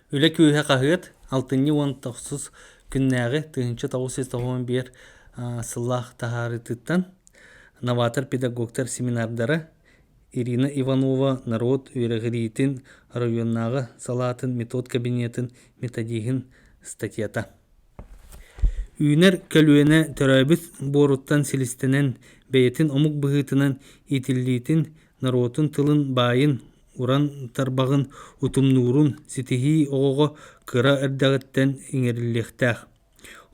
Үле күйе қағыт, 6-19 күннәғы тыгынчы 991 сыллах тахарытыттан новатор педагогтар семинардары Ирина Иванова народ үйрегіретін районнағы салатын метод кабинетін методигін статьята. Үйнер көлуене төрәбіт боруттан селістенен бәйетін омук бұғытынан етілдейтін народын тылын байын уран тарбағын утумнурун ситихи оғығы кыра әрдәғіттен иңерілектәқ.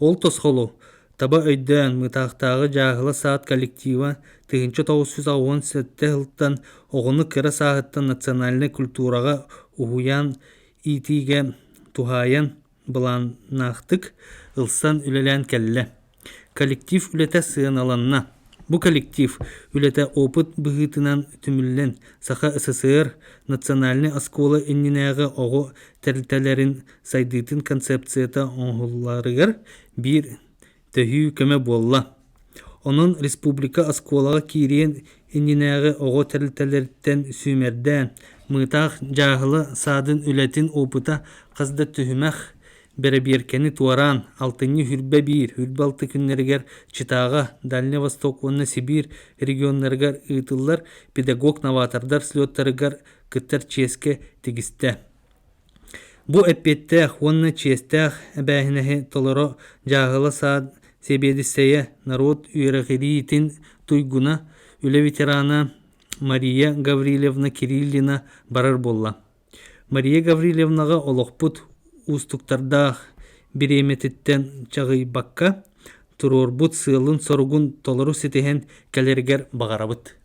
Ол тосқолу таба өйдән мытақтағы жағылы саат коллектива 1917 жылттан оғыны кыра сағыттан национальный культураға уғуян итиге тухаян бұланақтық ылсан үлелән кәлі. Коллектив үлеті сыйыналанна. Бу коллектив үлеті опыт бұғытынан түміллен Саха СССР национальный оскола эннинәғы оғы тәрілтәлерін сайдытын концепцията оңғыларығыр бір төхі көмі болла. Onun республика осколаға кирен эннинәғы оғы тәрілтәлерден сүймерден мытақ жағылы садын үлетін опыта қызды түхімәқ Береберкені туаран, алтыны хүрбе бир, хүрбе алты күннергер Читаға, Дальний Восток, онны Сибир регионнергер ыйтылар, педагог-новатордар слеттарыгар кыттар ческе тегісті. Бу әппеттәқ, онны честәқ әбәхінәхі толыро жағылы саад себедістәйе народ үйрәғирийтін туйгуна үлі ветерана Мария Гаврилевна Кириллина барар болла. Мария Гаврилевнаға олықпут устуктардах биреметиттен чагый бакка турорбут сылын соргун толору сетеген калергер багарабыт.